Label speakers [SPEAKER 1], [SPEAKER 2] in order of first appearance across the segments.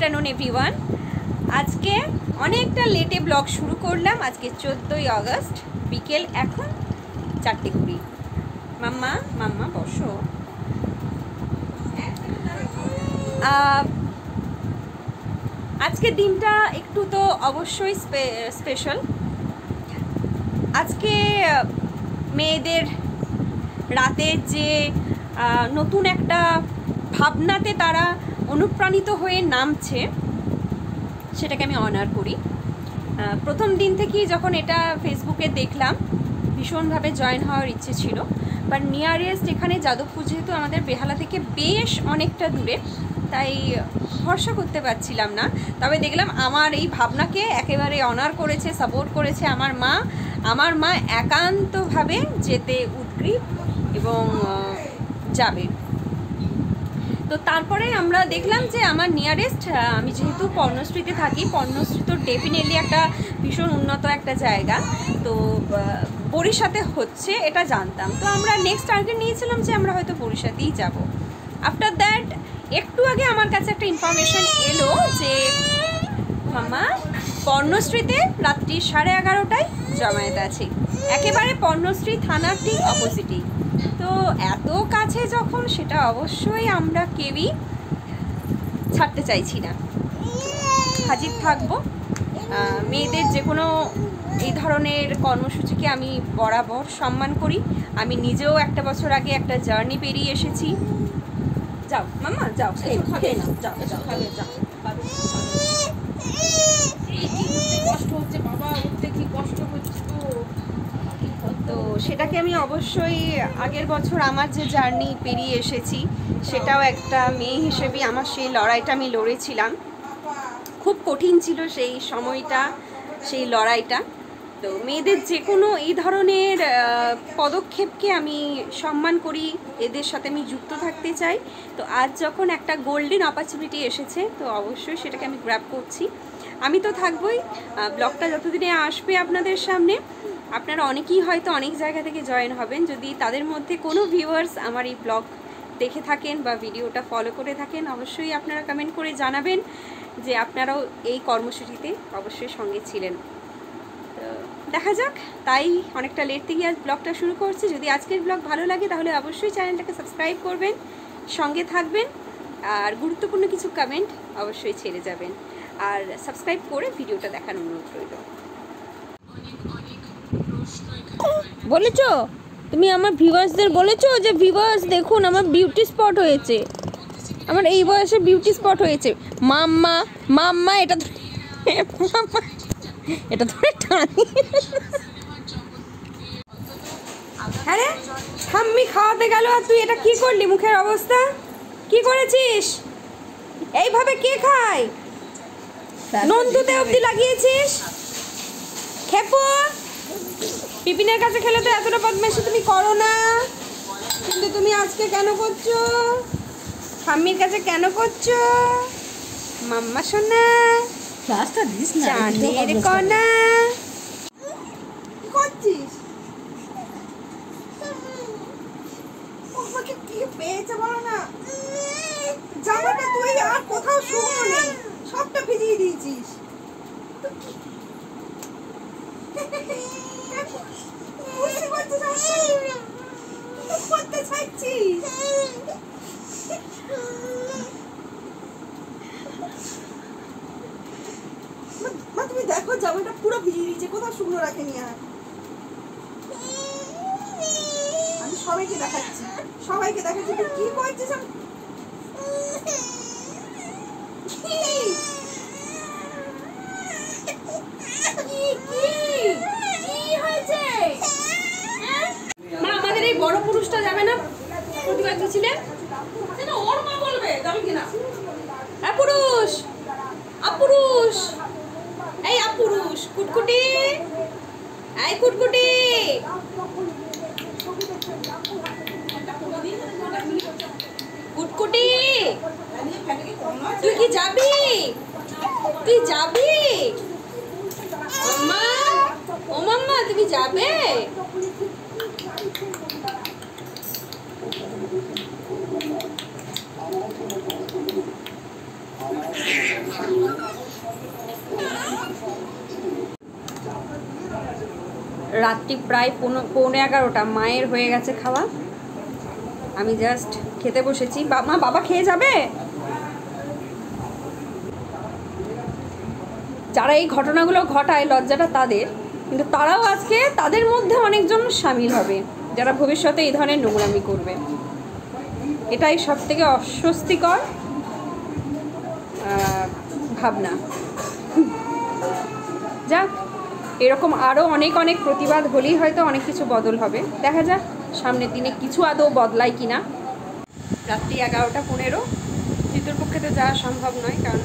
[SPEAKER 1] Afternoon everyone. आज के अनेकटा लेटे ब्लग शुरू करलाम। आज के 14 अगस्त बिकेल एखन 4:20। माम्मा माम्मा बसो। आज के दिनटा एकटू तो अवश्य स्पेशल। आज के मेয়েদের रातेर जे नतून एकटा भावनाते तारा अनुप्राणित हुए नामছে সেটাকে আমি অনার করি। প্রথম দিন থেকেই যখন এটা ফেসবুকে দেখলাম ভীষণভাবে জয়েন হওয়ার ইচ্ছে ছিল, বাট নিয়ারেস্ট এখানে যাদবপুর যেহেতু আমাদের বেহালা থেকে বেশ অনেকটা দূরে, তাই ভরসা করতে পারছিলাম না। তবে দেখলাম আমার এই ভাবনাকে একেবারে অনার করেছে, সাপোর্ট করেছে আমার মা একান্তভাবে যেতে উদ্গ্রীব এবং যাবে। তো তারপরে আমরা দেখলাম যে আমার নিয়ারেস্ট, আমি যেহেতু পর্ণশ্রীতে থাকি, পর্ণশ্রী তো ডেফিনেটলি একটা ভীষণ উন্নত একটা জায়গা, তো বরিশাতে হচ্ছে এটা জানতাম। তো আমরা নেক্সট টার্গেট নিয়েছিলাম যে আমরা হয়তো বরিশাতেই যাব। আফটার দ্যাট একটু আগে আমার কাছে একটা ইনফরমেশন এলো যে মামা পর্ণশ্রীতে রাত্রি 11:30টায় জমায়েত আছে, একেবারে পর্ণশ্রী থানার ঠিক অপোজিটেই। তো এত কাছে যখন, সেটা অবশ্যই আমরা কেউই ছাড়তে চাইছি না, হাজির থাকবো। মেয়েদের যে কোনো এই ধরনের কর্মসূচিকে আমি বরাবর সম্মান করি। আমি নিজেও একটা বছর আগে একটা জার্নি পেরিয়ে এসেছি। যাও মামা যাও, খেয়ে নাও, যাও যাও যাও।
[SPEAKER 2] কষ্ট হচ্ছে বাবা, উঠতে কি কষ্ট হচ্ছে।
[SPEAKER 1] তো সেটাকে আমি অবশ্যই আগের বছর আমার যে জার্নি পেরিয়ে এসেছি, সেটাও একটা মেয়ে হিসেবে আমার সেই লড়াইটা আমি লড়েছিলাম। খুব কঠিন ছিল সেই সময়টা, সেই লড়াইটা। তো মেয়েদের যে কোনো এই ধরনের পদক্ষেপকে আমি সম্মান করি, এদের সাথে আমি যুক্ত থাকতে চাই। তো আজ যখন একটা গোল্ডেন অপরচুনিটি এসেছে, তো অবশ্যই সেটাকে আমি গ্র্যাব করছি। আমি তো থাকবই, ব্লগটা যতদিনে আসবে আপনাদের সামনে, আপনারা অনেকেই হয়তো অনেক জায়গা থেকে জয়েন হবেন। যদি তাদের মধ্যে কোনো ভিউয়ার্স আমার এই ব্লগ দেখে থাকেন বা ভিডিওটা ফলো করে থাকেন, অবশ্যই আপনারা কমেন্ট করে জানাবেন যে আপনারাও এই কর্মসূচিতে অবশ্যই সঙ্গে ছিলেন। তো দেখা যাক, তাই অনেকটা লেট থেকে আজ ব্লগটা শুরু করছি। যদি আজকের ব্লগ ভালো লাগে তাহলে অবশ্যই চ্যানেলটাকে সাবস্ক্রাইব করবেন, সঙ্গে থাকবেন, আর গুরুত্বপূর্ণ কিছু কমেন্ট অবশ্যই ছেড়ে যাবেন, আর সাবস্ক্রাইব করে ভিডিওটা দেখার অনুরোধ রইল। বলেছো তুমি আমার ভিউয়ার্সদের বলেছো যে ভিউয়ার্স দেখুন আমার বিউটি স্পট হয়েছে, আমার এই বয়সে বিউটি স্পট হয়েছে। মাম্মা মাম্মা এটা মাম্মা এটা ধরে টানি। হ্যাঁ রে, ঠাম্মি খাওয়াতে গেল আর তুই এটা কি করলি? মুখের অবস্থা কি করেছিস? এইভাবে কে খায়? নন্দুতে অবধি লাগিয়েছিস। খেপো, পিপিনের কাছে খেলে তো এতটা বদমাইশি তুমি করো না, কিন্তু তুমি আজকে কেন করছো? ঠাম্মির কাছে কেন করছো? মাম্মা সোনা
[SPEAKER 2] ক্লাসটা দিস না,
[SPEAKER 1] জানের কনা
[SPEAKER 2] করছিস। আমাকে কি পেয়েছে বলো না? জামাটা তুই আর কোথাও শুকনো নেই, সবটা ভিজিয়ে দিয়েছিস। বুঝতে পারছিস করতে চাইছিস? তুমি দেখো জামাটা পুরো ভিজিয়ে দিয়েছে, কোথাও শুকনো রাখেনি। আর আমি সবাইকে দেখাচ্ছি তুই কি করছিস।
[SPEAKER 1] আমাদের এই বড় পুরুষটা যাবে না? প্রতিবাদ দিয়েছিলেন
[SPEAKER 2] ওর মা বলবে যাবে কিনা।
[SPEAKER 1] পুরুষ আপুরুষ, এই আপুরুষ কুটকুটি, এই কুটকুটি কুটকুটি, তুই কি যাবি? তুই যাবি? মাম্মা ও মাম্মা তুমি যাবে? রাত্রি প্রায় 11:15 মায়ের হয়ে গেছে খাওয়া, আমি জাস্ট খেতে বসেছি। বাবা খেয়ে যাবে? যারা এই ঘটনাগুলো ঘটায় লজ্জাটা তাদের, কিন্তু তারাও আজকে তাদের মধ্যে অনেকজন সামিল হবে যারা ভবিষ্যতে এই ধরনের নোংরামি করবে। এটাই সব থেকে অস্বস্তিকর ভাবনা। যাক, এরকম আরও অনেক প্রতিবাদ হলেই হয়তো অনেক কিছু বদল হবে। দেখা যাক সামনের দিনে কিছু আদৌ বদলায় কিনা। রাত্রি 11:15। জিতুর পক্ষে তো যাওয়া সম্ভব নয়, কারণ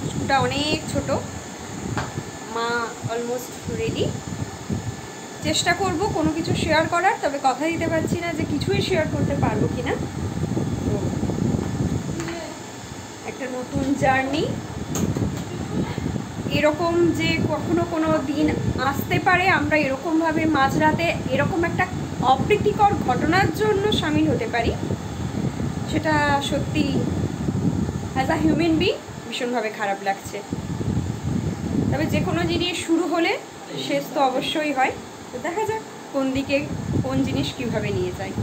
[SPEAKER 1] স্কুলটা অনেক ছোট। মা অলমোস্ট রেডি। চেষ্টা করব কোনো কিছু শেয়ার করার, তবে কথা দিতে পারছি না যে কিছুই শেয়ার করতে পারবো কিনা। একটা নতুন জার্নি, এরকম যে কখনো কোনো দিন আসতে পারে আমরা এরকমভাবে মাঝরাতে এরকম একটা অপ্রীতিকর ঘটনার জন্য সামিল হতে পারি, সেটা সত্যি অ্যাজ আ হিউম্যান বিং ভীষণভাবে খারাপ লাগছে। তবে যে কোনো জিনিস শুরু হলে শেষ তো অবশ্যই হয়। তো দেখা যাক কোন দিকে কোন জিনিস কিভাবে নিয়ে যায়।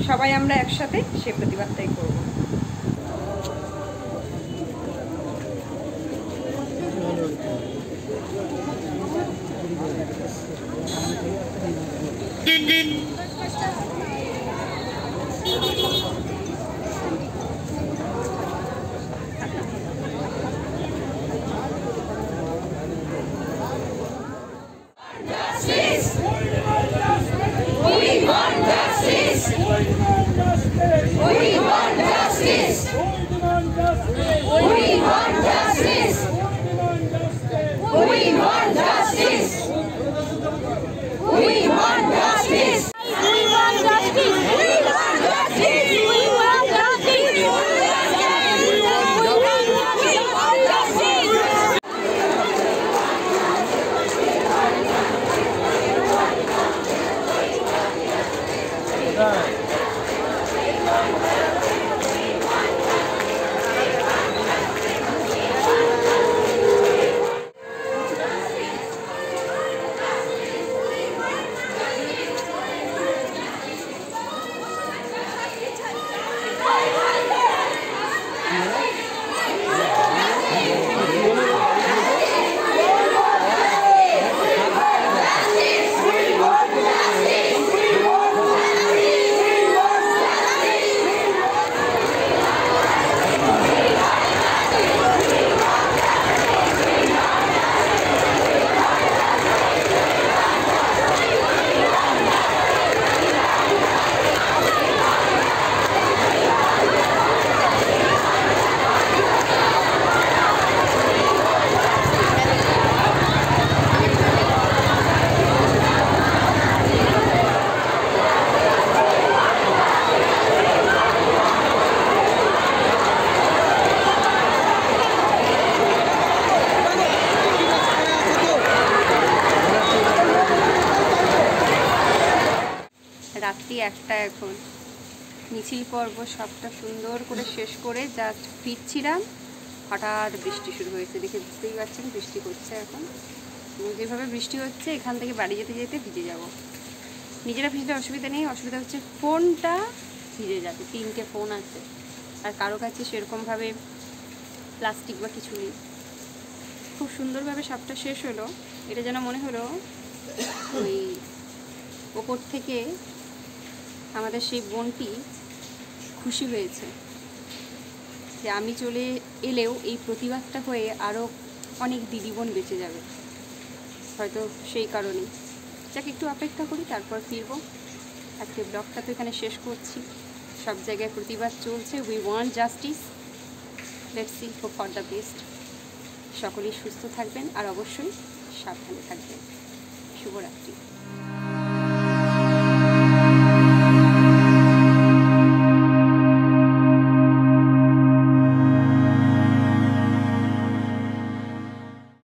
[SPEAKER 1] সবাই আমরা একসাথে সে প্রতিবাদটাই করব। রাত্রি 1টা এখন। মিছিল পর্ব সবটা সুন্দর করে শেষ করে জাস্ট ফিরছিলাম, হঠাৎ বৃষ্টি শুরু হয়েছে। দেখে বুঝতেই পারছেন বৃষ্টি হচ্ছে এখন। যেভাবে বৃষ্টি হচ্ছে এখান থেকে বাড়ি যেতে যেতে ভিজে যাব। নিজেরা ভিজলে অসুবিধা নেই, অসুবিধা হচ্ছে ফোনটা ভিজে যাবে। 3টে ফোন আছে, আর কারো কাছে সেরকমভাবে প্লাস্টিক বা কিছু নেই। খুব সুন্দরভাবে সবটা শেষ হলো। এটা যেন মনে হলো ওই ওপর থেকে আমাদের সেই বোনটি খুশি হয়েছে যে আমি চলে এলেও এই প্রতিবাদটা হয়ে আরও অনেক দিদি বোন বেঁচে যাবে, হয়তো সেই কারণেই। যাকে একটু অপেক্ষা করি, তারপর ফিরবো। আজকে ব্লগটা তো এখানে শেষ করছি। সব জায়গায় প্রতিবাদ চলছে। We want justice, let's see hope for the best. সকলেই সুস্থ থাকবেন আর অবশ্যই সাবধানে থাকবেন। শুভরাত্রি।